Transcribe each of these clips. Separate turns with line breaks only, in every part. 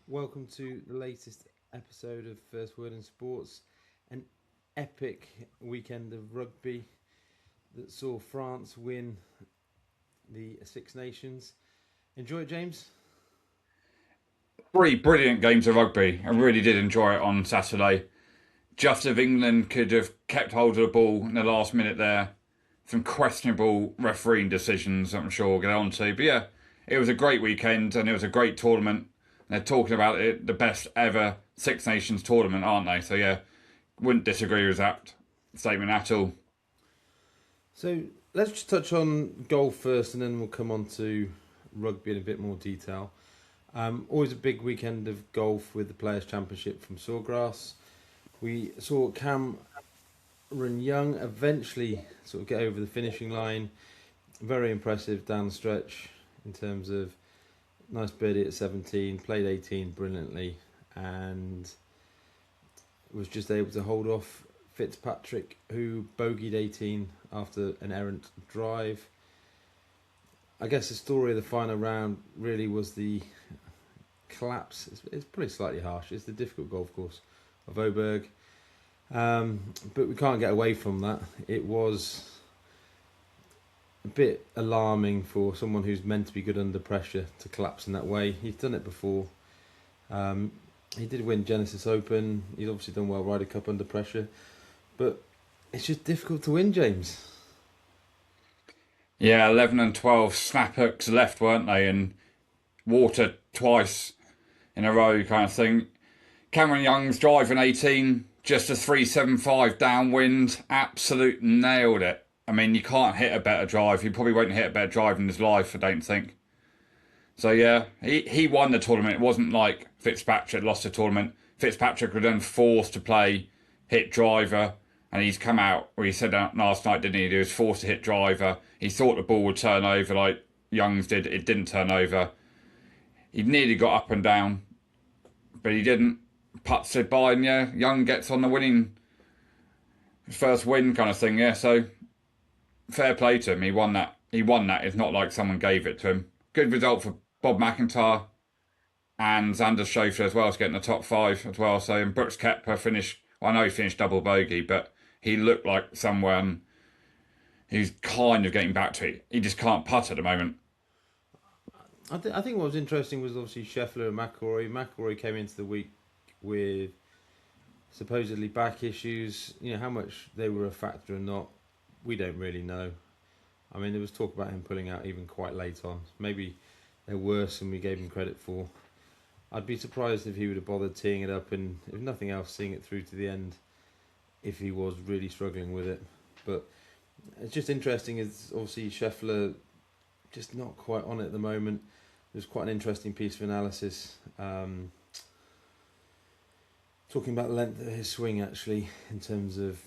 Welcome to the latest episode of First Word in Sports. An epic weekend of rugby that saw France win the Six Nations. Enjoy it, James?
Three brilliant games of rugby. I really did enjoy it on Saturday. Just if England could have kept hold of the ball in the last minute there. Some questionable refereeing decisions, I'm sure we'll get on to. But yeah, it was a great weekend and it was a great tournament. They're talking about it, the best ever Six Nations tournament, aren't they? So yeah, wouldn't disagree with that statement at all.
So let's just touch on golf first and then we'll come on to rugby in a bit more detail. Always a big weekend of golf with the Players' Championship from Sawgrass. We saw Cameron Young eventually sort of get over the finishing line. Very impressive down the stretch in terms of nice birdie at 17, played 18 brilliantly, and was just able to hold off Fitzpatrick, who bogeyed 18 after an errant drive. I guess the story of the final round really was the collapse. It's pretty slightly harsh. It's the difficult golf course of Oberg. But we can't get away from that. It was a bit alarming for someone who's meant to be good under pressure to collapse in that way. He's done it before. He did win Genesis Open. He's obviously done well Ryder Cup under pressure. But it's just difficult to win, James.
Yeah, 11 and 12 snap hooks left, weren't they? And water twice in a row kind of thing. Cameron Young's driving 18, just a 375 downwind, absolute nailed it. I mean, you can't hit a better drive. He probably won't hit a better drive in his life, I don't think. So yeah, he won the tournament. It wasn't like Fitzpatrick lost the tournament. Fitzpatrick was then forced to play hit driver, and he's come out, or he said that last night, didn't he? He was forced to hit driver. He thought the ball would turn over like Young's did. It didn't turn over. He nearly got up and down, but he didn't. Puts it by, and yeah, Young gets on the winning first win kind of thing. Yeah, so fair play to him. He won that. He won that. It's not like someone gave it to him. Good result for Bob McIntyre and Xander Schauffele as well to get in the top five as well. So and Brooks Koepka finished. Well, I know he finished double bogey, but he looked like someone who's kind of getting back to it. He just can't putt at the moment.
I think what was interesting was obviously Scheffler and McIlroy. McIlroy came into the week with supposedly back issues. You know, how much they were a factor or not, we don't really know. I mean, there was talk about him pulling out even quite late on. Maybe they're worse than we gave him credit for. I'd be surprised if he would have bothered teeing it up and, if nothing else, seeing it through to the end if he was really struggling with it. But it's just interesting, is obviously Scheffler just not quite on it at the moment. There's quite an interesting piece of analysis talking about the length of his swing, actually, in terms of,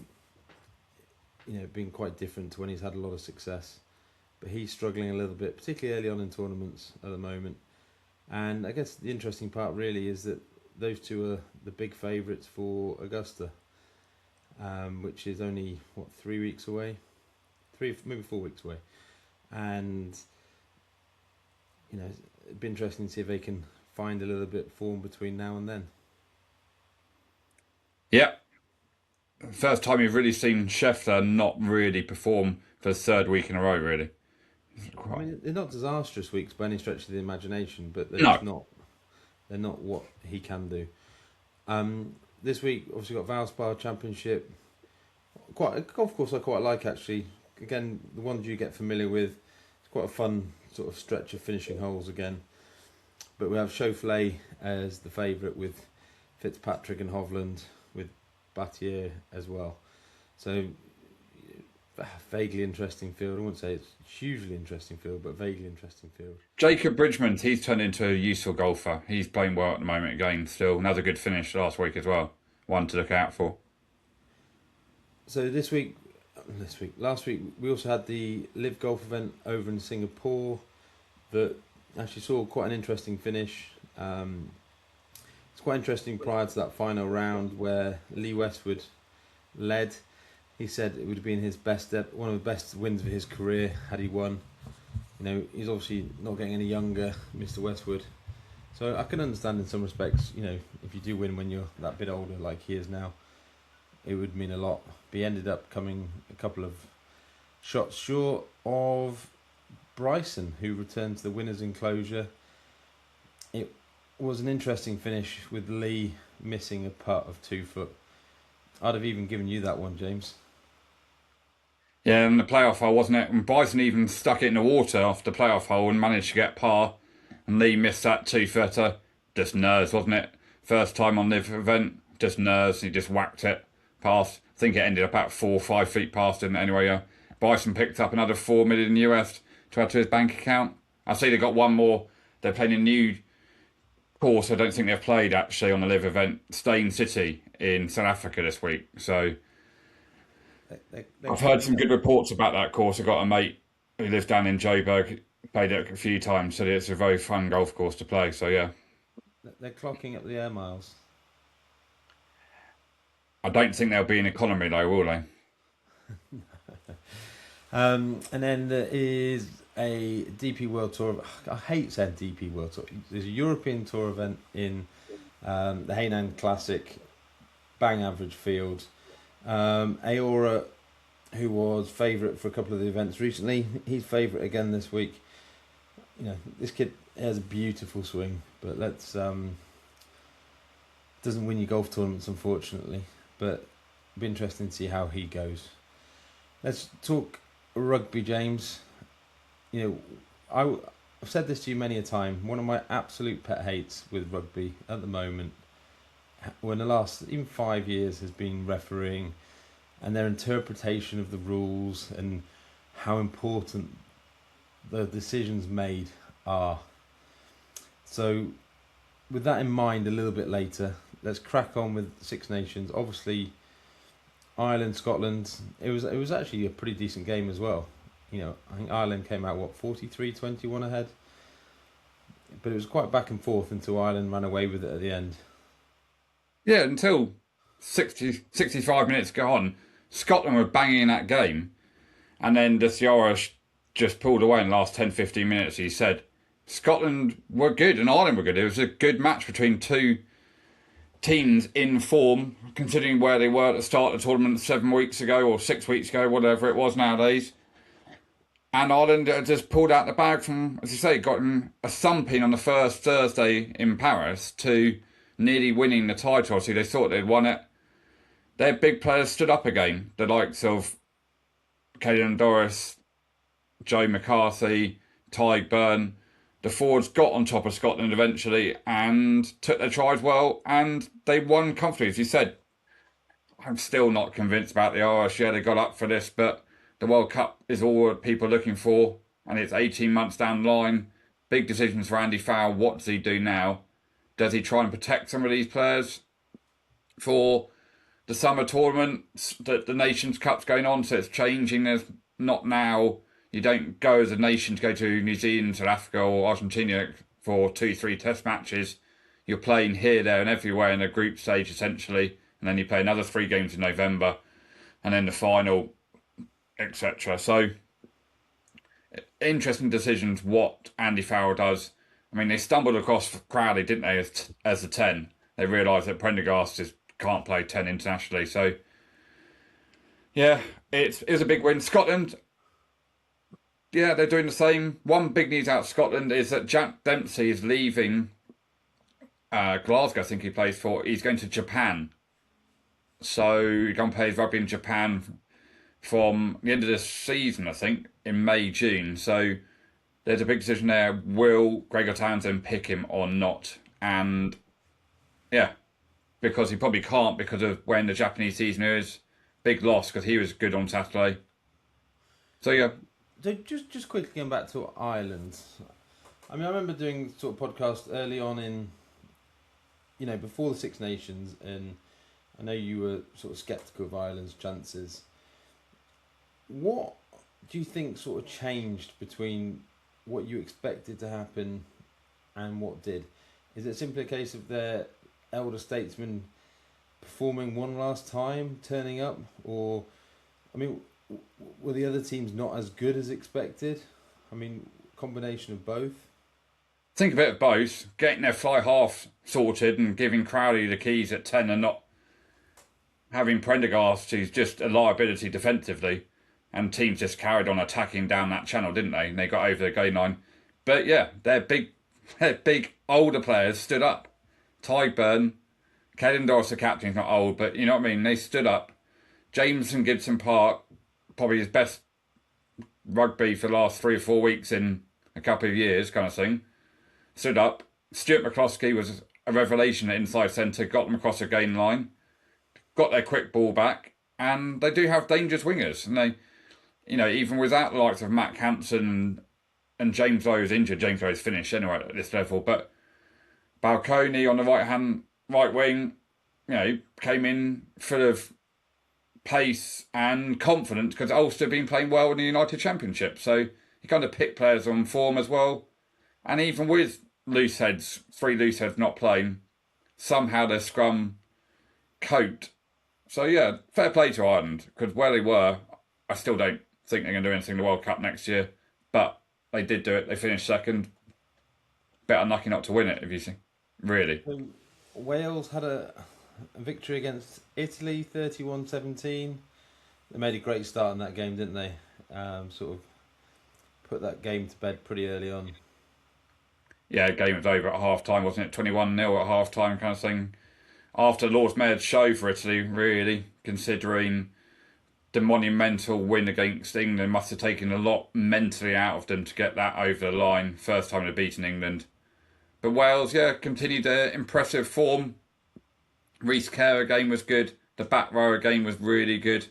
you know, being quite different to when he's had a lot of success. But he's struggling a little bit, particularly early on in tournaments at the moment. And I guess the interesting part really is that those two are the big favourites for Augusta, which is only, 3 weeks away? Maybe 4 weeks away. And, you know, it'd be interesting to see if they can find a little bit of form between now and then.
Yeah, first time you've really seen Scheffler not really perform for the third week in a row, really.
I mean, they're not disastrous weeks by any stretch of the imagination, but they're
No.
just not. They're not what he can do. This week, obviously, got Valspar Championship. Quite a golf course I quite like, actually. Again, the ones you get familiar with. It's quite a fun sort of stretch of finishing holes again. But we have Schauffele as the favourite with Fitzpatrick and Hovland, with Battier as well. So vaguely interesting field. I wouldn't say it's hugely interesting field, but vaguely interesting field.
Jacob Bridgman, he's turned into a useful golfer. He's playing well at the moment again still. Another good finish last week as well. One to look out for.
So last week, we also had the Live Golf event over in Singapore that actually saw quite an interesting finish. It's quite interesting prior to that final round where Lee Westwood led. He said it would have been his best, one of the best wins of his career had he won. You know, he's obviously not getting any younger, Mr. Westwood, So I can understand in some respects, if you do win when you're that bit older, like he is now, it would mean a lot. But he ended up coming a couple of shots short of Bryson, who returned to the winner's enclosure. It was an interesting finish with Lee missing a putt of 2 foot. I'd have even given you that one, James.
Yeah, and the playoff hole, wasn't it? And Bryson even stuck it in the water off the playoff hole and managed to get par. And Lee missed that 2-footer. Just nerves, wasn't it? First time on the event, just nerves. He just whacked it past. I think it ended up about 4 or 5 feet past him. Anyway, Bryson picked up another $4 million US to add to his bank account. I see they got one more. They're playing a new course I don't think they've played actually on the live event, Stain City in South Africa this week. So I've heard some good reports about that course. I've got a mate who lives down in Joburg, played it a few times, said it's a very fun golf course to play. So yeah.
They're clocking up the air miles.
I don't think they'll be in economy though, will they?
And then there is a DP World Tour. I hate saying DP World Tour. There's a European Tour event in the Hainan Classic, bang average field. Aora, who was favourite for a couple of the events recently, he's favourite again this week. This kid has a beautiful swing, but doesn't win your golf tournaments, unfortunately. But it'll be interesting to see how he goes. Let's talk rugby, James. I've said this to you many a time. One of my absolute pet hates with rugby at the moment, when the last even 5 years, has been refereeing and their interpretation of the rules and how important the decisions made are. So, with that in mind, a little bit later, let's crack on with Six Nations. Obviously, Ireland, Scotland. It was actually a pretty decent game as well. I think Ireland came out 43-21 ahead, but it was quite back and forth until Ireland ran away with it at the end.
Yeah, until 65 minutes gone, Scotland were banging in that game, and then the Irish just pulled away in the last 10-15 minutes. He said Scotland were good and Ireland were good. It was a good match between two teams in form, considering where they were at the start of the tournament 7 weeks ago or 6 weeks ago, whatever it was nowadays. And Ireland just pulled out the bag from, as you say, gotten a thumping on the first Thursday in Paris to nearly winning the title. See, they thought they'd won it. Their big players stood up again. The likes of Caelan Doris, Joe McCarthy, Ty Byrne. The forwards got on top of Scotland eventually and took their tries well, and they won comfortably. As you said, I'm still not convinced about the Irish. Yeah, they got up for this, but the World Cup is all people are looking for, and it's 18 months down the line. Big decisions for Andy Farrell. What does he do now? Does he try and protect some of these players for the summer tournament? The Nations Cup's going on, so it's changing. There's not now. You don't go as a nation to go to New Zealand, South Africa or Argentina for 2-3 test matches. You're playing here, there and everywhere in a group stage essentially, and then you play another 3 games in November and then the final, etc. So, interesting decisions what Andy Farrell does. I mean, they stumbled across Crowley, didn't they, as a 10. They realised that Prendergast just can't play 10 internationally. So, yeah, it was a big win. Scotland, yeah, they're doing the same. One big news out of Scotland is that Jack Dempsey is leaving Glasgow, I think he plays for. He's going to Japan. So he's going to play his rugby in Japan from the end of this season, I think, in May, June. So there's a big decision there. Will Gregor Townsend pick him or not? And yeah, because he probably can't because of when the Japanese season is. Big loss because he was good on Saturday. So yeah.
So just quickly going back to Ireland. I mean, I remember doing sort of podcast early on in, before the Six Nations, and I know you were sort of sceptical of Ireland's chances. What do you think sort of changed between what you expected to happen and what did? Is it simply a case of their elder statesmen performing one last time, turning up? Or, I mean, were the other teams not as good as expected? I mean, combination of both?
think a bit of both. Getting their fly half sorted and giving Crowley the keys at 10 and not having Prendergast, who's just a liability defensively. And teams just carried on attacking down that channel, didn't they? And they got over the goal line. But yeah, their big older players stood up. Tyburn, Caden Doris, the captain's not old, but you know what I mean? They stood up. James and Gibson Park, probably his best rugby for the last 3 or 4 weeks in a couple of years, kind of thing. Stood up. Stuart McCloskey was a revelation at inside centre, got them across the gain line, got their quick ball back, and they do have dangerous wingers. And they, you know, even without the likes of Matt Hampson and James Lowe is injured, James Lowe is finished anyway at this level, but Balcony on the right wing, you know, came in full of pace and confidence because Ulster have been playing well in the United Championship. So you kind of pick players on form as well. And even with loose heads, 3 loose heads not playing, somehow their scrum coped. So yeah, fair play to Ireland because where they were, I still don't think they're going to do anything in the World Cup next year. But they did do it. They finished second. Bit unlucky not to win it, if you see. Really.
Wales had a victory against Italy, 31-17. They made a great start in that game, didn't they? Sort of put that game to bed pretty early on.
Yeah, game was over at half time, wasn't it? 21-0 at half time, kind of thing. After Lord Mayor's show for Italy, really, considering the monumental win against England must have taken a lot mentally out of them to get that over the line. First time they've beaten England. But Wales, yeah, continued their impressive form. Reece Kerr game was good. The back row game was really good.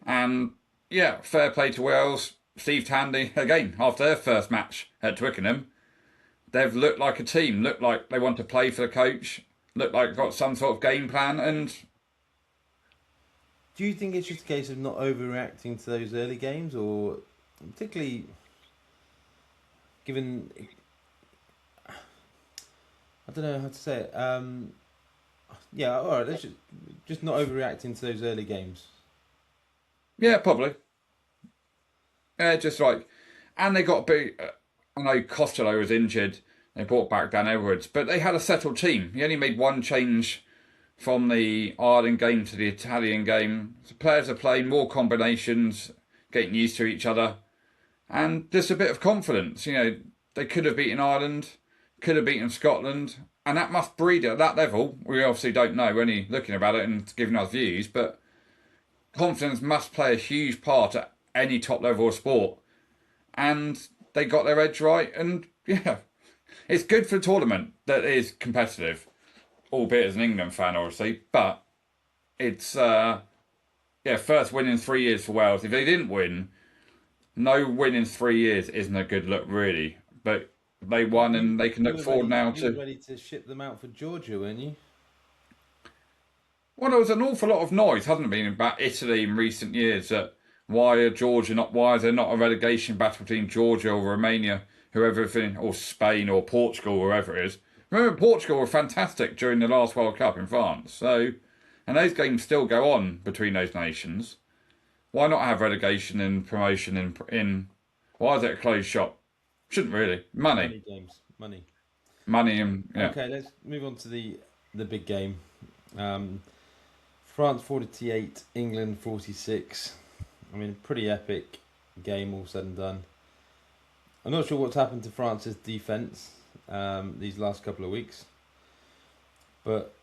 And yeah, fair play to Wales. Steve Tandy, again, after their first match at Twickenham, they've looked like a team, looked like they want to play for the coach, looked like got some sort of game plan. And
do you think it's just a case of not overreacting to those early games, or particularly given, I don't know how to say it. Yeah, all right. Let's just not overreacting to those early games.
Yeah, probably. Yeah, just like, and they got beat. I know Costello was injured. They brought back Dan Edwards, but they had a settled team. He only made one change from the Ireland game to the Italian game. The players are playing more combinations, getting used to each other, and just a bit of confidence. You know, they could have beaten Ireland, could have beaten Scotland, and that must breed at that level. We obviously don't know, we're only looking about it and giving us views, but confidence must play a huge part at any top level of sport. And they got their edge right, and yeah, it's good for a tournament that is competitive, albeit as an England fan, obviously, but it's, first win in 3 years for Wales. If they didn't win, no win in 3 years isn't a good look, really. But they won, and they can look forward now to...
You were ready to ship them out for Georgia, weren't you?
Well, there was an awful lot of noise, hasn't there been, about Italy in recent years, that why is there not a relegation battle between Georgia or Romania, whoever, or Spain or Portugal, wherever it is. Remember, Portugal were fantastic during the last World Cup in France. So, and those games still go on between those nations. Why not have relegation and promotion in why is it a closed shop? Shouldn't really. Money.
Games. Money.
And yeah.
Okay, let's move on to the big game. France 48, England 46. I mean, pretty epic game, all said and done. I'm not sure what's happened to France's defence these last couple of weeks, but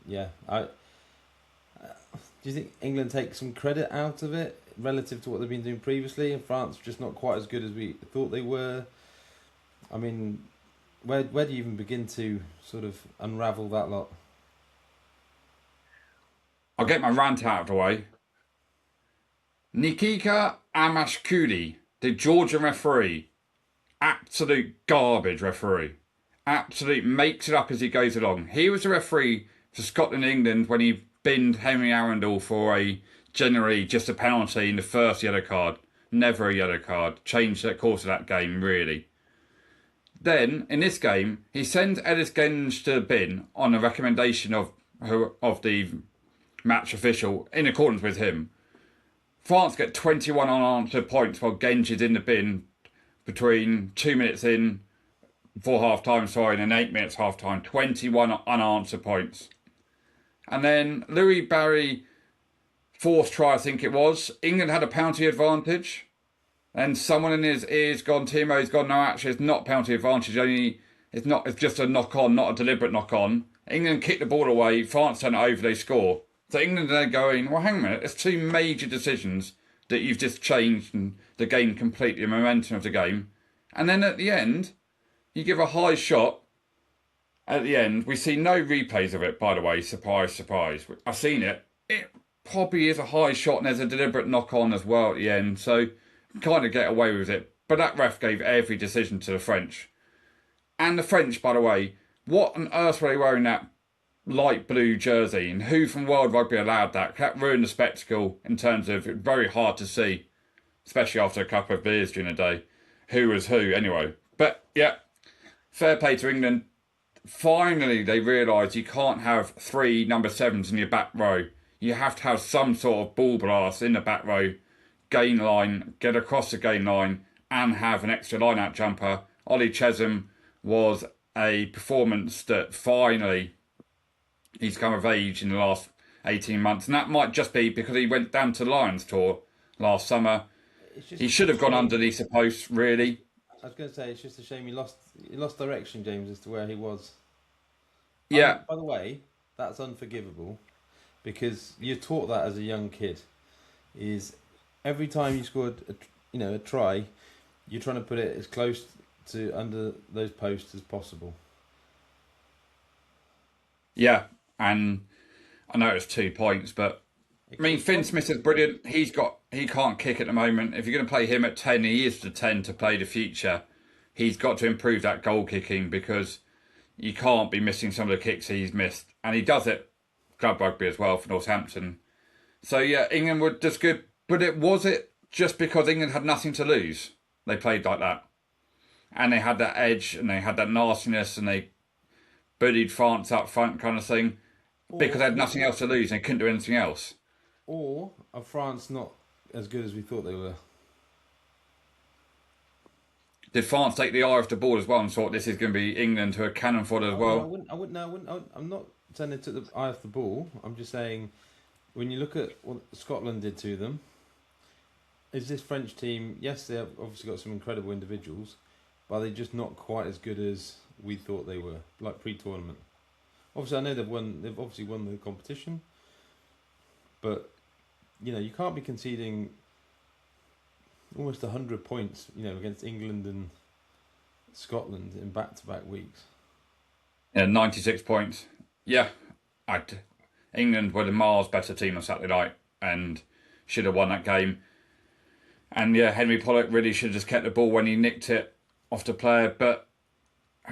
yeah, do you think England take some credit out of it relative to what they've been doing previously, and France just not quite as good as we thought they were? I mean, where do you even begin to sort of unravel that lot?
I'll get my rant out of the way. Nikita Amashkuli, the Georgian referee, absolute garbage referee. Absolute makes it up as he goes along. He was the referee for Scotland and England when he binned Henry Arundel for generally just a penalty in the first yellow card. Never a yellow card. Changed the course of that game, really. Then, in this game, he sends Ellis Genge to the bin on a recommendation of the match official in accordance with him. France get 21 unanswered points while Genge is in the bin between 2 minutes in before half time, and then 8 minutes half time. 21 unanswered points. And then Louis Barry, fourth try, I think it was. England had a penalty advantage. And someone in his ears gone, Timo's gone, no, actually, it's not penalty advantage. It's just a knock on, not a deliberate knock on. England kick the ball away, France turn it over, they score. So England are going, well, hang a minute, there's two major decisions that you've just changed and the game completely, the momentum of the game. And then at the end, you give a high shot. At the end, we see no replays of it, by the way. Surprise, surprise. I've seen it. It probably is a high shot and there's a deliberate knock on as well at the end. So kind of get away with it. But that ref gave every decision to the French. And the French, by the way, what on earth were they wearing that light blue jersey? And who from World Rugby allowed that? That ruined the spectacle in terms of very hard to see, especially after a couple of beers during the day. Who was who anyway. But yeah, fair play to England. Finally, they realised you can't have 3 number 7s in your back row. You have to have some sort of ball blast in the back row, gain line, get across the gain line, and have an extra line-out jumper. Ollie Chesham was a performance that finally he's come of age in the last 18 months. And that might just be because he went down to the Lions tour last summer. He should have gone underneath the post, really.
I was going to say, it's just a shame he lost direction, James, as to where he was.
Yeah.
By the way, that's unforgivable because you're taught that as a young kid. Is every time you scored a try, you're trying to put it as close to under those posts as possible.
Yeah, and I know it's 2 points, but I mean, Finn Smith is brilliant. He can't kick at the moment. If you're going to play him at 10, he is the 10 to play the future. He's got to improve that goal kicking because you can't be missing some of the kicks he's missed. And he does it club rugby as well for Northampton. So yeah, England were just good. But was it just because England had nothing to lose? They played like that. And they had that edge and they had that nastiness and they bullied France up front kind of thing. Because they had nothing else to lose and they couldn't do anything else.
Or are France not as good as we thought they were?
Did France take the eye off the ball as well and thought this is going to be England to a cannon fodder as well?
I'm not saying they took the eye off the ball. I'm just saying when you look at what Scotland did to them, is this French team, yes, they've obviously got some incredible individuals, but are they just not quite as good as we thought they were, like pre-tournament? Obviously, I know they've obviously won the competition, but you can't be conceding almost 100 points, against England and Scotland in back-to-back weeks.
Yeah, 96 points. Yeah, England were the miles better team on Saturday night and should have won that game. And yeah, Henry Pollock really should have just kept the ball when he nicked it off the player, but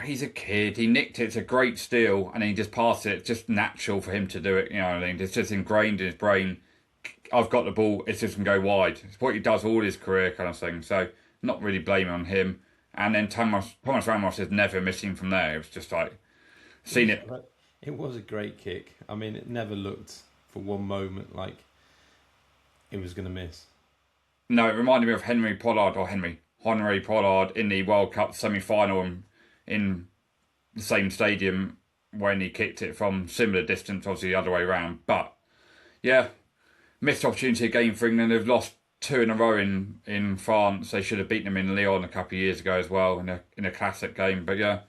he's a kid. He nicked it. It's a great steal, and he just passed it. It's just natural for him to do it. You know what I mean? It's just ingrained in his brain. I've got the ball. It's just going to go wide. It's what he does all his career, kind of thing. So not really blaming on him. And then Thomas Ramos is never missing from there. It was just like seen it.
It was a great kick. I mean, it never looked for one moment like it was going to miss.
No, it reminded me of Henry Pollard in the World Cup semi-final in the same stadium when he kicked it from similar distance, obviously the other way around. But yeah, missed opportunity again for England. They've lost 2 in a row in France. They should have beaten them in Lyon a couple of years ago as well in a classic game. But yeah,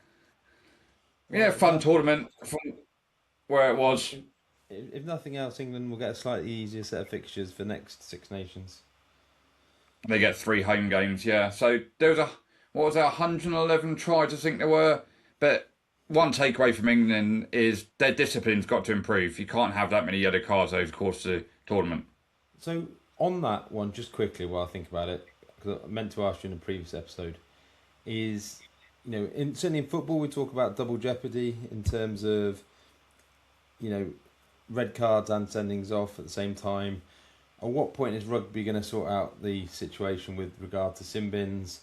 fun tournament from where it was.
If nothing else, England will get a slightly easier set of fixtures for next Six Nations.
They get 3 home games, yeah. So there was 111 tries, I think there were. But one takeaway from England is their discipline's got to improve. You can't have that many yellow cards over the course of the tournament.
So on that one, just quickly while I think about it, because I meant to ask you in a previous episode, is, certainly in football we talk about double jeopardy in terms of, red cards and sendings off at the same time. At what point is rugby going to sort out the situation with regard to sin bins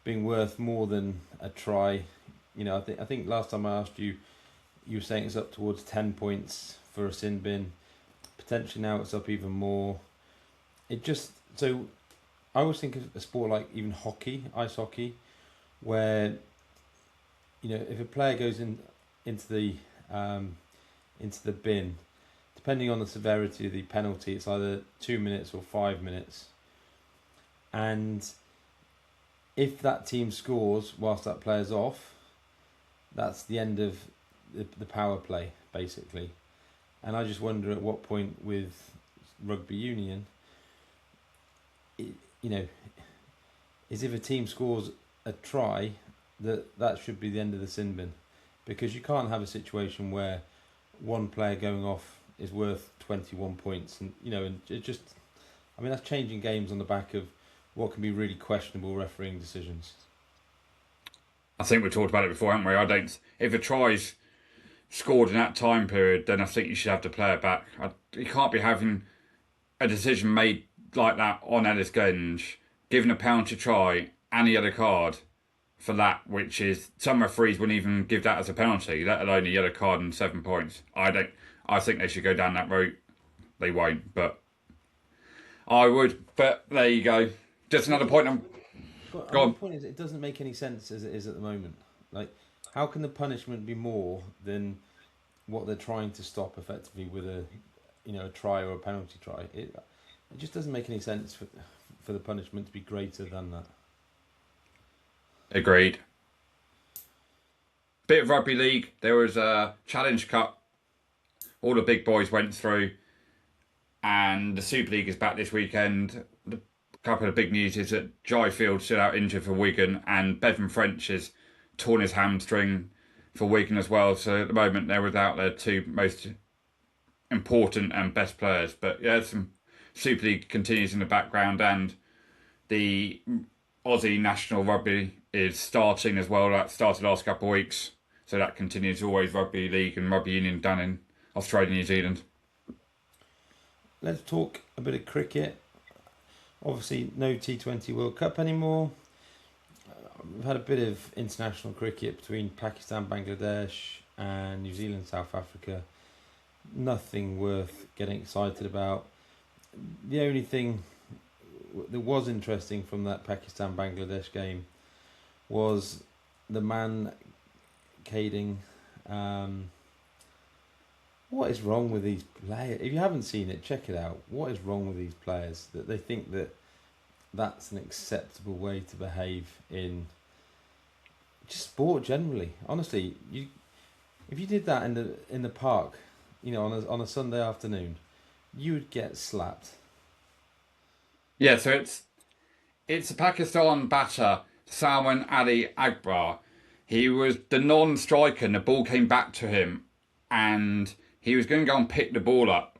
being worth more than a try? I think last time I asked you, you were saying it's up towards 10 points for a sin bin. Potentially now it's up even more. So I always think of a sport like even hockey, ice hockey, where if a player goes into the um, into the bin, depending on the severity of the penalty, it's either 2 minutes or 5 minutes. And if that team scores whilst that player's off, that's the end of the power play, basically. And I just wonder at what point with rugby union, it, you know, is if a team scores a try, that should be the end of the sin bin, because you can't have a situation where one player going off is worth 21 points, and it just, I mean, that's changing games on the back of what can be really questionable refereeing decisions.
I think we talked about it before, haven't we? If a try's scored in that time period, then I think you should have the player back. You can't be having a decision made like that on Ellis Genge, given a penalty try and a yellow card for that, which is, some referees wouldn't even give that as a penalty, let alone a yellow card and 7 points. I think they should go down that route. They won't, but I would. But there you go. Just another point. Go on.
The point is, it doesn't make any sense as it is at the moment. Like, how can the punishment be more than what they're trying to stop effectively with a try or a penalty try? It just doesn't make any sense for the punishment to be greater than that.
Agreed. Bit of rugby league. There was a Challenge Cup. All the big boys went through, and the Super League is back this weekend. A couple of big news is that Jai Field still out injured for Wigan, and Bevan French has torn his hamstring for Wigan as well. So at the moment they're without their two most important and best players. But yeah, some Super League continues in the background, and the Aussie National Rugby is starting as well. That started last couple of weeks, so that continues. Always rugby league and rugby union done in Australia and New Zealand.
Let's talk a bit of cricket. Obviously, no T20 World Cup anymore. We've had a bit of international cricket between Pakistan, Bangladesh, and New Zealand, South Africa. Nothing worth getting excited about. The only thing that was interesting from that Pakistan-Bangladesh game was the man cading. What is wrong with these players? If you haven't seen it, check it out. What is wrong with these players that they think that that's an acceptable way to behave in just sport generally? Honestly, if you did that in the park, on a Sunday afternoon, you would get slapped.
Yeah, so it's a Pakistan batter, Salman Ali Akbar. He was the non-striker, and the ball came back to him, and he was going to go and pick the ball up,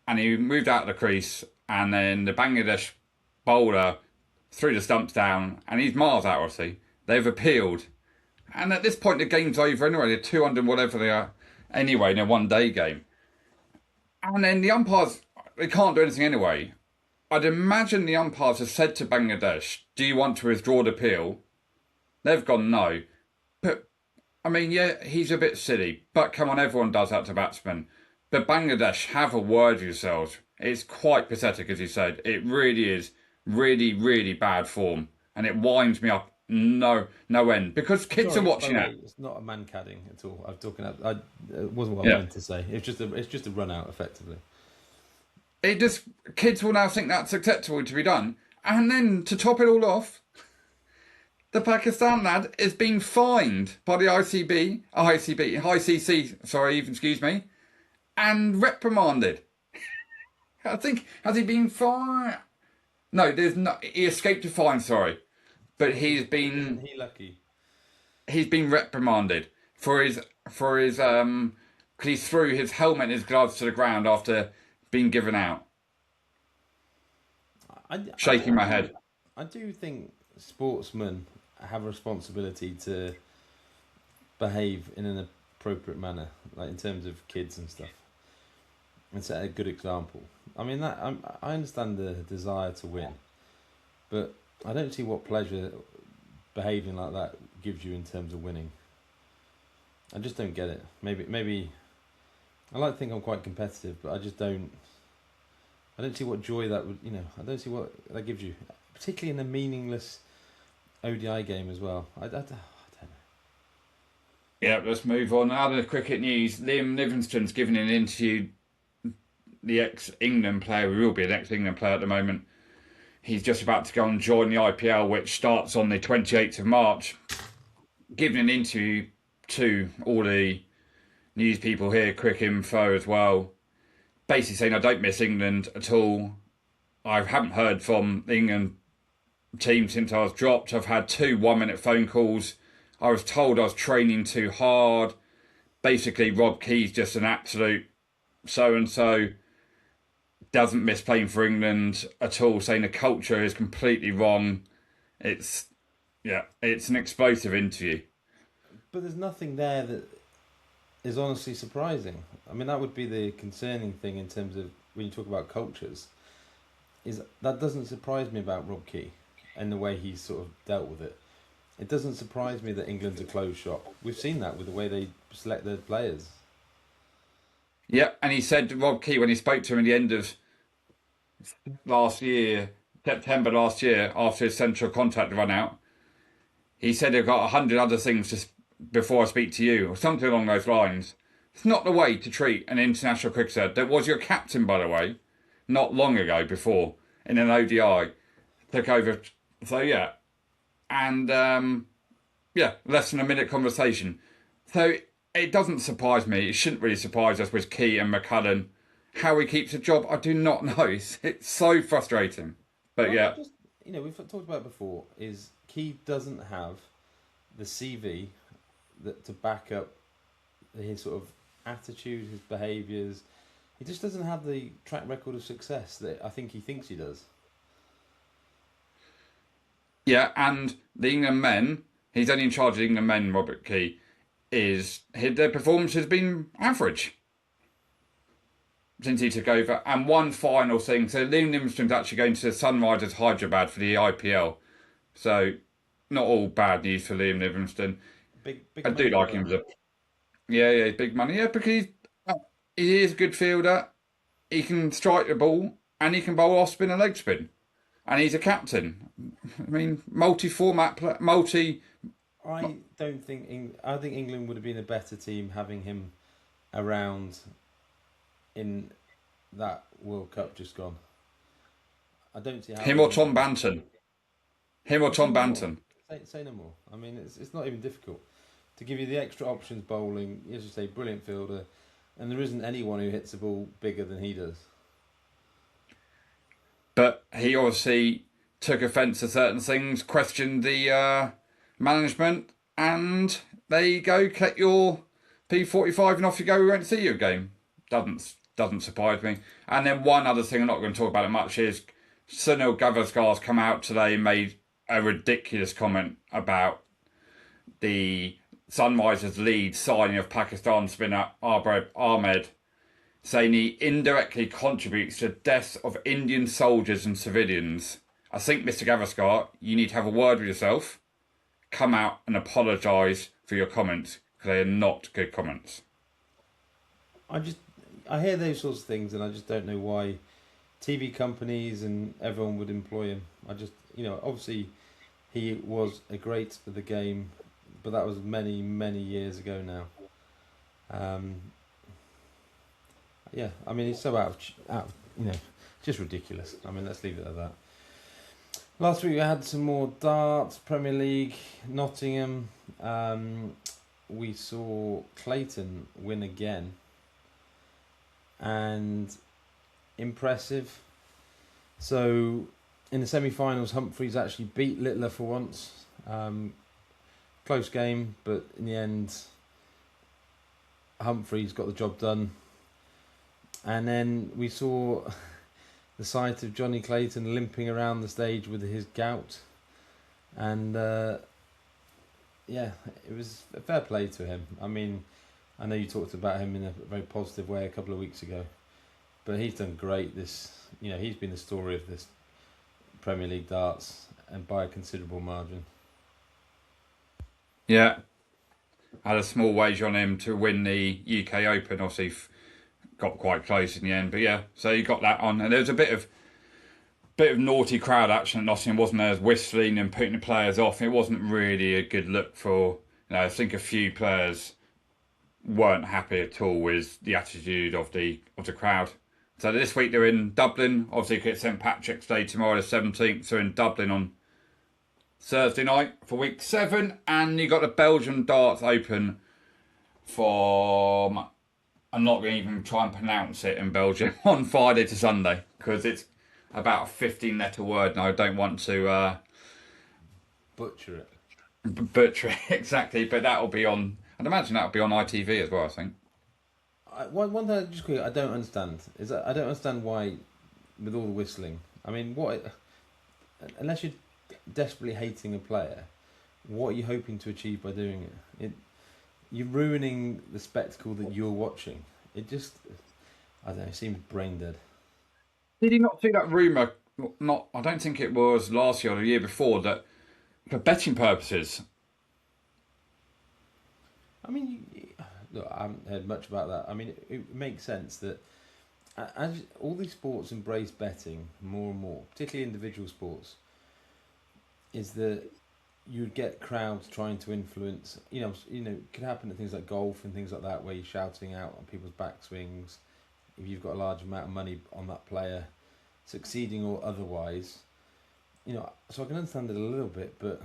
and he moved out of the crease, and then the Bangladesh bowler threw the stumps down, and he's miles out, obviously. They've appealed, and at this point the game's over anyway. They're 200 whatever they are anyway in a one-day game, and then the umpires, they can't do anything anyway. I'd imagine the umpires have said to Bangladesh, do you want to withdraw the appeal? They've gone no. But, I mean, yeah, he's a bit silly. But come on, everyone does that to batsmen. But Bangladesh, have a word with yourselves. It's quite pathetic, as you said. It really is really, really bad form. And it winds me up no end. Because kids are watching it.
It's not a man-cadding at all. It wasn't what I meant to say. It's just a run-out, effectively.
Kids will now think that's acceptable to be done. And then, to top it all off, the Pakistan lad is being fined by the ICC, and reprimanded. I think, has he been fined? No, there's not. He escaped a fine, sorry. But he's been reprimanded for his, because he threw his helmet and his gloves to the ground after being given out. Shaking my head.
I do think sportsmen have a responsibility to behave in an appropriate manner, like in terms of kids and stuff, and set a good example. I mean, I understand the desire to win, but I don't see what pleasure behaving like that gives you in terms of winning. I just don't get it. Maybe I like to think I'm quite competitive, but I just don't. I don't see what joy that would. I don't see what that gives you, particularly in a meaningless ODI game as well. I don't know.
Yeah, let's move on. Other cricket news. Liam Livingstone's given an interview, the ex-England player, who will be an ex-England player at the moment. He's just about to go and join the IPL, which starts on the 28th of March. Giving an interview to all the news people here, Quick Info as well. Basically saying, I don't miss England at all. I haven't heard from the England team since I was dropped. I've had 2 1-minute phone calls. I was told I was training too hard. Basically, Rob Key's just an absolute so-and-so. Doesn't miss playing for England at all, saying the culture is completely wrong. It's an explosive interview.
But there's nothing there that is honestly surprising. I mean, that would be the concerning thing in terms of when you talk about cultures, is that doesn't surprise me about Rob Key and the way he's sort of dealt with it. It doesn't surprise me that England's a closed shop. We've seen that with the way they select their players.
Yeah, and he said, Rob Key, when he spoke to him at the end of last year, September last year, after his central contract run out, he said, I've got 100 other things just before I speak to you, or something along those lines. It's not the way to treat an international cricketer that was your captain, by the way, not long ago before, in an ODI. Took over. So, yeah. And, less than a minute conversation. So, it doesn't surprise me. It shouldn't really surprise us with Key and McCullen. How he keeps a job, I do not know. It's so frustrating. But, yeah.
Just, we've talked about it before, is Key doesn't have the CV to back up his sort of attitude, his behaviours. He just doesn't have the track record of success that I think he thinks he does.
Yeah, and the England men, he's only in charge of the England men, Robert Key, their performance has been average since he took over. And one final thing, so Liam Livingstone's actually going to Sunrisers Hyderabad for the IPL. So, not all bad news for Liam Livingstone.
Big
I do like him. Yeah, big money. Yeah, because he is a good fielder. He can strike the ball and he can bowl off spin and leg spin. And he's a captain. I mean, multi-format,
I think England would have been a better team having him around in that World Cup just gone. I don't see how
him or Tom Banton. Him or Tom Banton.
Say no more. I mean, it's not even difficult to give you the extra options bowling. As you say, brilliant fielder, and there isn't anyone who hits the ball bigger than he does.
But he obviously took offence to certain things, questioned the management, and there you go, collect your P45 and off you go, we won't see you again. Doesn't surprise me. And then one other thing, I'm not going to talk about it much, is Sunil Gavaskar's come out today and made a ridiculous comment about the Sunrisers lead signing of Pakistan spinner Ahmed, saying he indirectly contributes to the deaths of Indian soldiers and civilians. I think, Mr. Gavaskar, you need to have a word with yourself. Come out and apologise for your comments, because they are not good comments.
I hear those sorts of things, and I just don't know why TV companies and everyone would employ him. Obviously he was a great at the game, but that was many, many years ago now. He's so out of just ridiculous. I mean, let's leave it at that. Last week we had some more darts, Premier League, Nottingham. We saw Clayton win again. And impressive. So, in the semi-finals, Humphreys actually beat Littler for once. Close game, but in the end, Humphreys got the job done. And then we saw the sight of Johnny Clayton limping around the stage with his gout. And, it was a fair play to him. I mean, I know you talked about him in a very positive way a couple of weeks ago. But he's done great. He's been the story of this Premier League darts, and by a considerable margin.
Yeah. Had a small wager on him to win the UK Open. Obviously, got quite close in the end. But yeah, so you got that on. And there was a bit of bit of naughty crowd action at Nottingham, wasn't there? Whistling and putting the players off. It wasn't really a good look for. I think a few players weren't happy at all with the attitude of the crowd. So this week they're in Dublin. Obviously, it's St Patrick's Day tomorrow, the 17th. So in Dublin on Thursday night for week 7, and you got the Belgian Darts Open from. I'm not going to even try and pronounce it in Belgium on Friday to Sunday because it's about a 15-letter word, and I don't want to
butcher it.
Butcher it exactly. But that'll be on. I'd imagine that'll be on ITV as well. I think.
One thing just quickly I don't understand is that I don't understand why, with all the whistling. I mean, unless you're desperately hating a player, what are you hoping to achieve by doing it? You're ruining the spectacle that you're watching. It just, I don't know, it seems brain dead.
Did you not see that rumour? I don't think it was last year or the year before, that for betting purposes.
I mean, look, I haven't heard much about that. I mean, it makes sense that as all these sports embrace betting more and more, particularly individual sports, is that you'd get crowds trying to influence. It could happen at things like golf and things like that, where you're shouting out on people's backswings. If you've got a large amount of money on that player, succeeding or otherwise, so I can understand it a little bit, but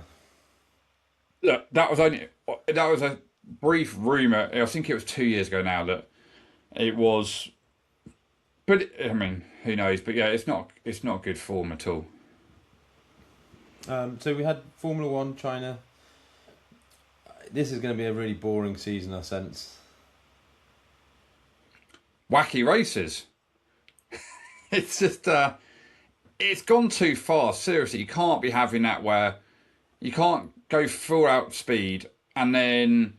Look, that was a brief rumour. I think it was 2 years ago now that it was. But I mean, who knows? But yeah, it's not good form at all.
So we had Formula One China. This is going to be a really boring season, I sense.
Wacky races. It's just it's gone too far. Seriously, you can't be having that where you can't go full out speed and then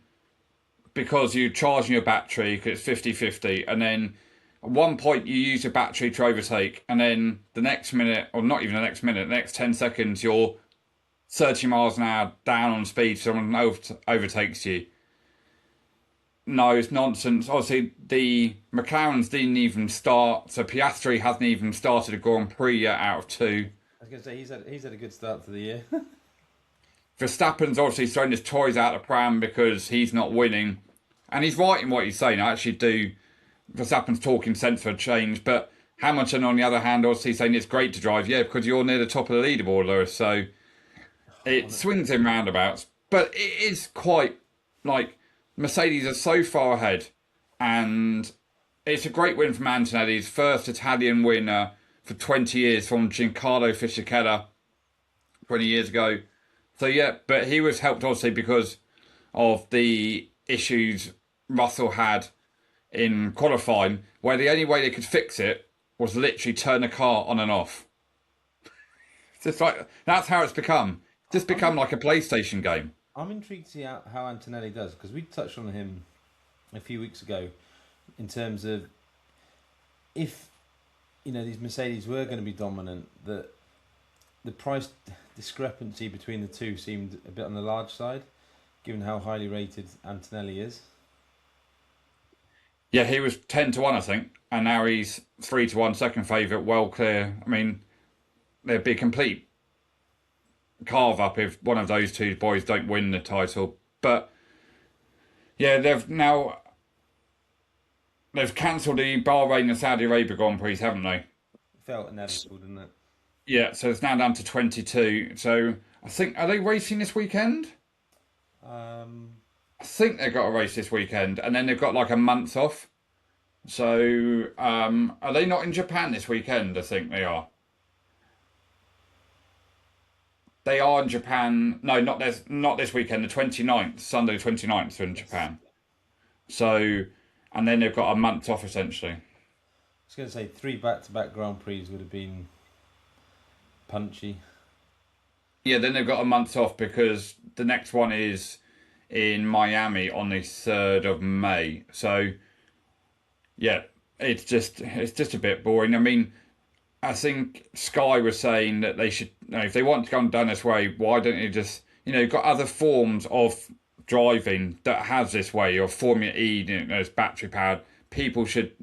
because you're charging your battery because it's 50-50 and then at one point you use your battery to overtake and then the next minute, or not even the next minute, the next 10 seconds you're 30 miles an hour down on speed, someone overtakes you. No, it's nonsense. Obviously, the McLarens didn't even start, so Piastri hasn't even started a Grand Prix yet out of 2.
I was going to say, he's had a good start to the year.
Verstappen's obviously thrown his toys out the pram because he's not winning. And he's right in what he's saying. I actually do. Verstappen's talking sense for a change, but Hamilton, on the other hand, obviously saying it's great to drive, yeah, because you're near the top of the leaderboard, Lewis, so it swings in roundabouts. But it is quite, Mercedes are so far ahead, and it's a great win from Antonelli, his first Italian winner for 20 years from Giancarlo Fisichella 20 years ago. So yeah, but he was helped obviously because of the issues Russell had in qualifying, where the only way they could fix it was literally turn the car on and off. It's just that's how it's become. It's just become like a PlayStation game.
I'm intrigued to see how Antonelli does, because we touched on him a few weeks ago in terms of if these Mercedes were going to be dominant, that the price discrepancy between the two seemed a bit on the large side, given how highly rated Antonelli is.
Yeah, he was 10-1, I think, and now he's 3-1, second favourite, well clear. I mean, there'd be a complete carve up if one of those two boys don't win the title. But yeah, they've cancelled the Bahrain and Saudi Arabia Grand Prix, haven't they?
Felt inevitable, didn't it?
Yeah, so it's now down to 22. So I think, are they racing this weekend? I think they've got a race this weekend, and then they've got like a month off. So are they not in Japan this weekend? I think they are. They are in Japan. No, not this weekend. The 29th, Sunday the 29th, they're in Japan. So, and then they've got a month off essentially.
I was going to say 3 back-to-back Grand Prix would have been punchy.
Yeah, then they've got a month off because the next one is in Miami on the 3rd of May. So, yeah, it's just a bit boring. I mean, I think Sky was saying that they should, if they want to go down this way, why don't you just, you've got other forms of driving that has this way, or Formula E, it's battery powered. People should,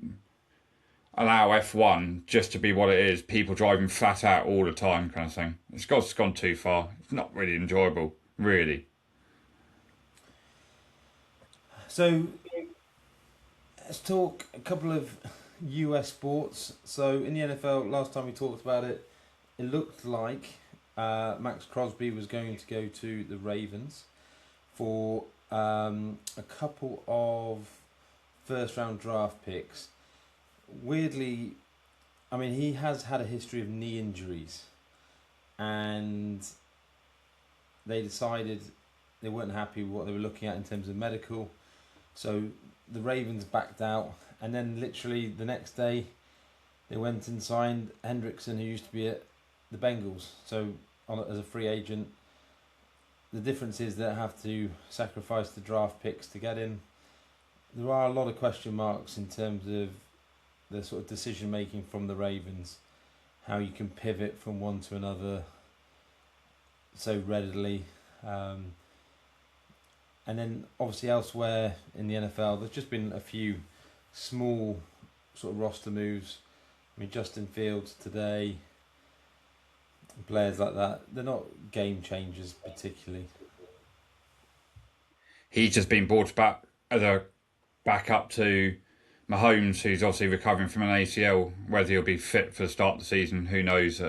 allow F1 just to be what it is, people driving flat out all the time kind of thing. It's gone too far. It's not really enjoyable, really.
So let's talk a couple of US sports. So in the NFL, last time we talked about it, it looked like Max Crosby was going to go to the Ravens for a couple of first round draft picks. Weirdly, I mean, he has had a history of knee injuries, and they decided they weren't happy with what they were looking at in terms of medical. So the Ravens backed out, and then literally the next day they went and signed Hendrickson, who used to be at the Bengals. So as a free agent, the difference is they have to sacrifice the draft picks to get him. There are a lot of question marks in terms of the sort of decision making from the Ravens, how you can pivot from one to another so readily. And then obviously elsewhere in the NFL, there's just been a few small sort of roster moves. I mean, Justin Fields today, players like that, they're not game changers particularly.
He's just been brought back as a backup to Mahomes, who's obviously recovering from an ACL. Whether he'll be fit for the start of the season, who knows?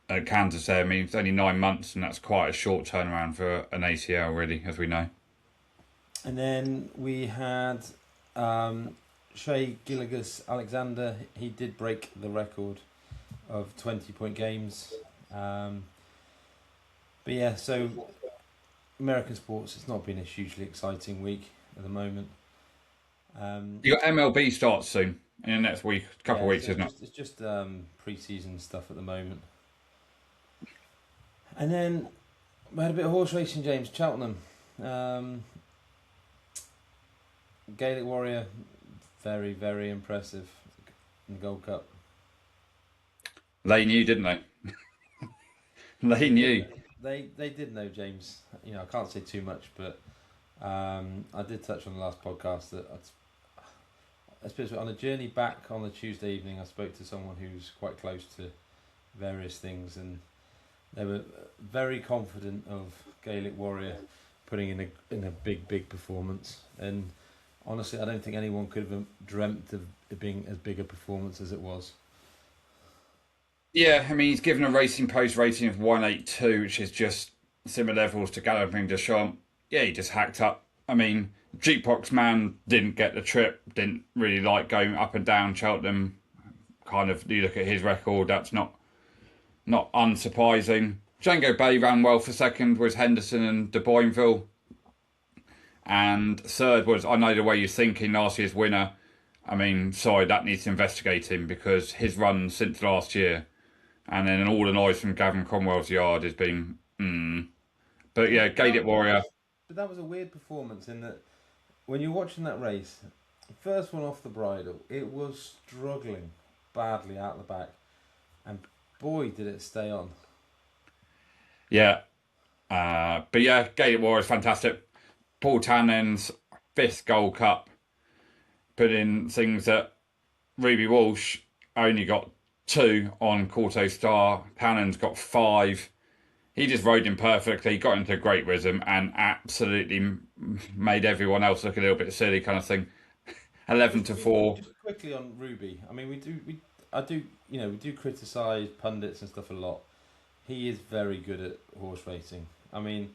At Kansas there, I mean, it's only 9 months, and that's quite a short turnaround for an ACL, really, as we know.
And then we had Shea Gilgeous-Alexander. He did break the record of 20-point games. But yeah, so American sports, it's not been a hugely exciting week at the moment.
You got MLB starts soon in the next week, couple of weeks, isn't it?
It's just pre-season stuff at the moment. And then we had a bit of horse racing, James. Cheltenham. Gaelic Warrior, very, very impressive in the Gold Cup.
They knew, didn't they? They knew.
They did know, James. You know, I can't say too much, but I did touch on the last podcast that I suppose on a journey back on the Tuesday evening, I spoke to someone who's quite close to various things, and they were very confident of Gaelic Warrior putting in a big performance. And honestly, I don't think anyone could have dreamt of it being as big a performance as it was.
Yeah, I mean, he's given a Racing Post rating of 182, which is just similar levels to Galloping Deschamps. Yeah, he just hacked up. I mean, Jukebox Man didn't get the trip, didn't really like going up and down Cheltenham. Kind of, you look at his record, that's not unsurprising. Django Bay ran well for second, was Henderson and de Boinville. And third was I Know the Way You're Thinking, last year's winner. I mean, sorry, that needs investigating because his run since last year, and then all the noise from Gavin Cromwell's yard has been. But yeah, Gaelic Warrior.
But that was a weird performance in that when you're watching that race, the first one off the bridle, it was struggling badly out the back, and boy did it stay on.
Yeah, but yeah, Gaelic Warrior is fantastic. Paul Tannen's 5th Gold Cup, put in things that Ruby Walsh only got 2 on Corto Star. Tannen's got 5. He just rode him perfectly, got into a great rhythm, and absolutely made everyone else look a little bit silly, kind of thing. 11-4.
Just quickly on Ruby, I mean, we do criticise pundits and stuff a lot. He is very good at horse racing. I mean,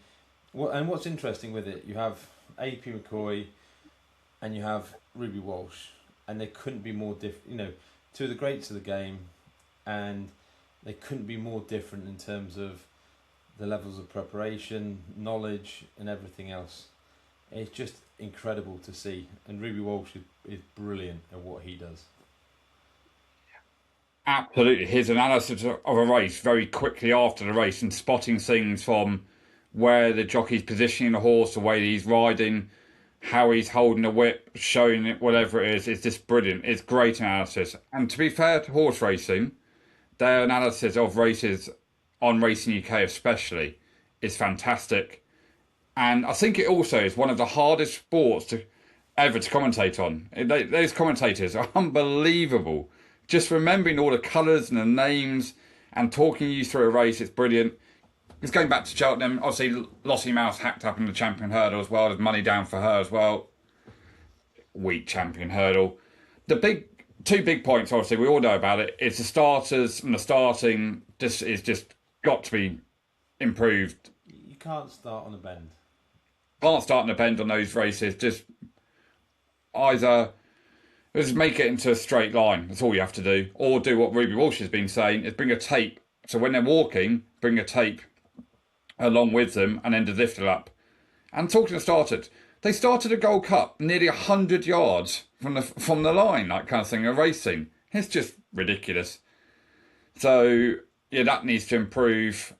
what's interesting with it, you have AP McCoy and you have Ruby Walsh, and they couldn't be more different. You know, 2 of the greats of the game, and they couldn't be more different in terms of the levels of preparation, knowledge, and everything else. It's just incredible to see, and Ruby Walsh is brilliant at what he does.
Absolutely. His analysis of a race very quickly after the race and spotting things from where the jockey's positioning the horse, the way he's riding, how he's holding the whip, showing it, whatever it is, it's just brilliant. It's great analysis. And to be fair to horse racing, their analysis of races on Racing UK especially is fantastic. And I think it also is one of the hardest sports ever to commentate on. Those commentators are unbelievable. Just remembering all the colours and the names and talking you through a race, it's brilliant. It's going back to Cheltenham. Obviously, Lossie Mouse hacked up in the champion hurdle as well. There's money down for her as well. Weak champion hurdle. The two big points, obviously, we all know about it. It's the starters and the starting is just got to be improved.
You can't start on a bend.
Can't start on a bend on those races. Just either just make it into a straight line. That's all you have to do. Or do what Ruby Walsh has been saying, is bring a tape. So when they're walking, bring a tape along with them and then lift it up. And talking to starters, they started a Gold Cup nearly 100 yards from the line, that kind of thing, of racing. It's just ridiculous. So, yeah, that needs to improve.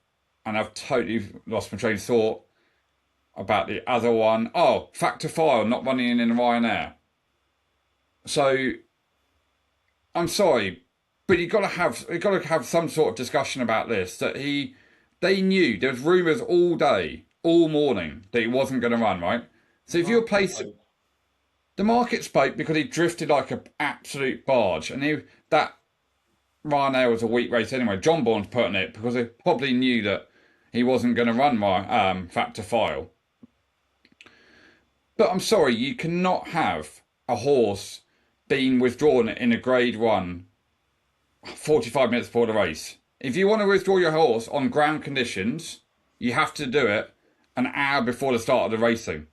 And I've totally lost my train of thought about the other one. Oh, Factor File not running in Ryanair. So, I'm sorry, but you've got to have some sort of discussion about this. They knew, there was rumours all day, all morning, that he wasn't going to run, right? So if you're placing, the market spoke because he drifted like an absolute barge, and that Ryanair was a weak race anyway. John Bourne's putting it because they probably knew that he wasn't going to run Factor File. But I'm sorry, you cannot have a horse being withdrawn in a Grade 1 45 minutes before the race. If you want to withdraw your horse on ground conditions, you have to do it an hour before the start of the racing.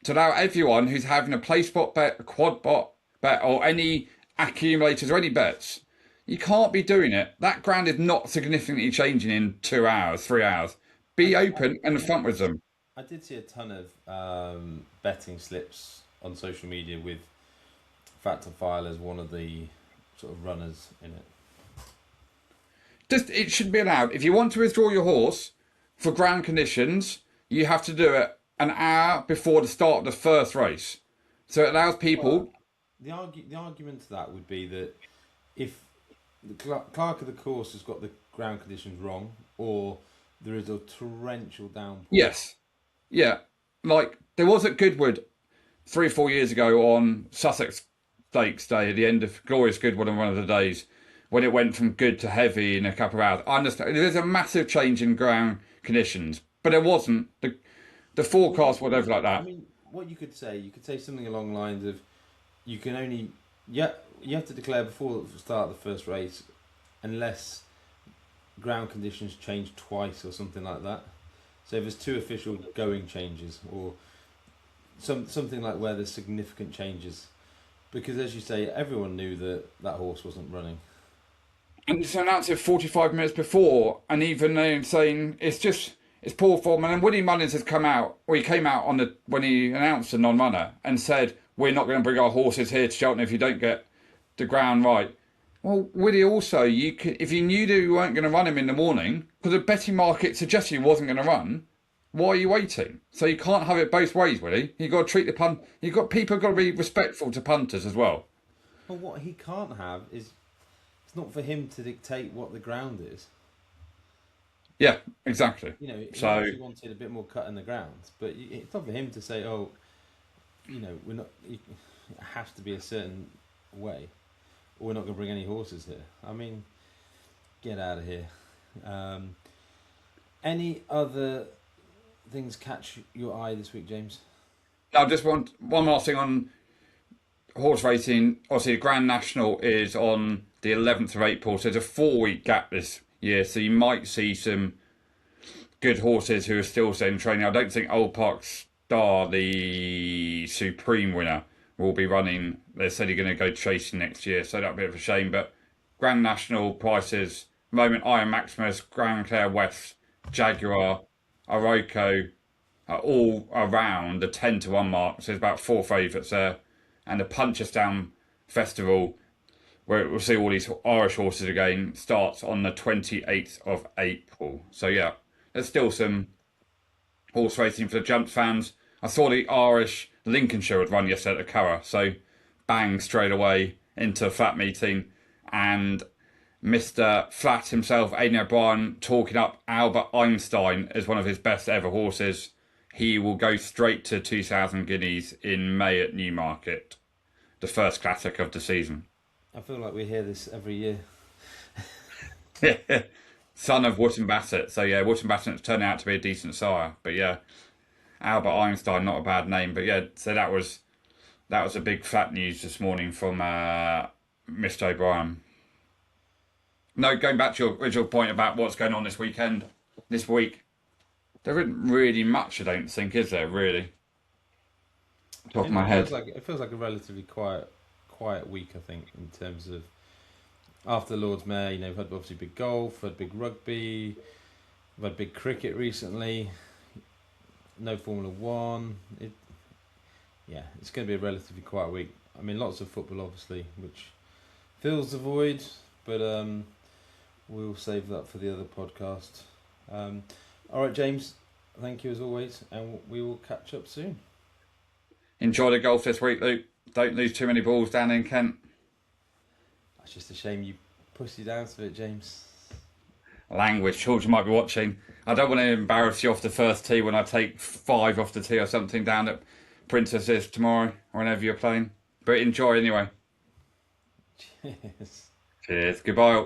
To allow everyone who's having a play spot bet, a quad bot bet, or any accumulators or any bets, you can't be doing it. That ground is not significantly changing in 2 hours, 3 hours. Be open and front with them.
I did see a ton of betting slips on social media with Factor File as one of the sort of runners in it.
It should be allowed. If you want to withdraw your horse for ground conditions, you have to do it an hour before the start of the first race. So it allows people...
Well, the argument to that would be that if the clerk of the course has got the ground conditions wrong, or there is a torrential downpour...
Yes. Yeah. Like, there was at Goodwood 3 or 4 years ago on Sussex Stakes Day, at the end of Glorious Goodwood on one of the days, when it went from good to heavy in a couple of hours. I understand there's a massive change in ground conditions, but it wasn't the forecast, whatever like that.
I mean, what you could say something along the lines of, you can only, you have to declare before the start of the first race, unless ground conditions change twice or something like that. So if there's 2 official going changes, or something like where there's significant changes, because as you say, everyone knew that horse wasn't running.
And it's announced it 45 minutes before, and even then saying it's poor form. And then Willie Mullins has come out, or he came out when he announced the non-runner and said, we're not going to bring our horses here to Cheltenham if you don't get the ground right. Well, Willie, also, if you knew that you weren't going to run him in the morning, because the betting market suggested he wasn't going to run, why are you waiting? So you can't have it both ways, Willie. You've got to treat people have got to be respectful to punters as well.
Well, what he can't have is, it's not for him to dictate what the ground is.
Yeah, exactly.
You know, he actually wanted a bit more cut in the ground, but it's not for him to say, oh, you know, it has to be a certain way, or we're not going to bring any horses here. I mean, get out of here. Any other things catch your eye this week, James?
I just want one last thing on horse racing. Obviously, the Grand National is on the 11th of April, so there's a 4-week gap this year, so you might see some good horses who are still staying in training. I don't think Old Park Star, the Supreme winner, will be running. They said he's going to go chasing next year, so that's a bit of a shame. But Grand National prices, moment Iron Maximus, Grand Clare West, Jaguar, Oroco are all around the 10 to 1 mark. So there's about 4 favourites there. And the Punchestown Festival, where we'll see all these Irish horses again, starts on the 28th of April. So yeah, there's still some horse racing for the Jumps fans. I saw the Irish Lincolnshire had run yesterday at the Curragh, so bang, straight away into a flat meeting. And Mr. Flat himself, Aidan O'Brien, talking up Albert Einstein as one of his best ever horses. he will go straight to 2,000 guineas in May at Newmarket, the first classic of the season.
I feel like we hear this every year.
Son of Wootton Bassett. So yeah, Wootton Bassett's turning out to be a decent sire. But yeah, Albert Einstein, not a bad name. But yeah, so that was a big fat news this morning from Mr. O'Brien. No, going back to your original point about what's going on this week. There isn't really much, I don't think, is there, really? Top of my head.
It feels like a relatively quiet week, I think, in terms of after the Lord's Mayor. We've had obviously big golf, we've had big rugby, we've had big cricket recently. No Formula One. It's going to be a relatively quiet week. I mean, lots of football, obviously, which fills the void, but we'll save that for the other podcast. All right, James, thank you as always, and we will catch up soon.
Enjoy the golf this week, Luke. Don't lose too many balls down in Kent.
That's just a shame you pussied out of it, James.
Language, children might be watching. I don't want to embarrass you off the first tee when I take 5 off the tee or something down at Princesses tomorrow, or whenever you're playing. But enjoy anyway.
Cheers.
Cheers. Goodbye.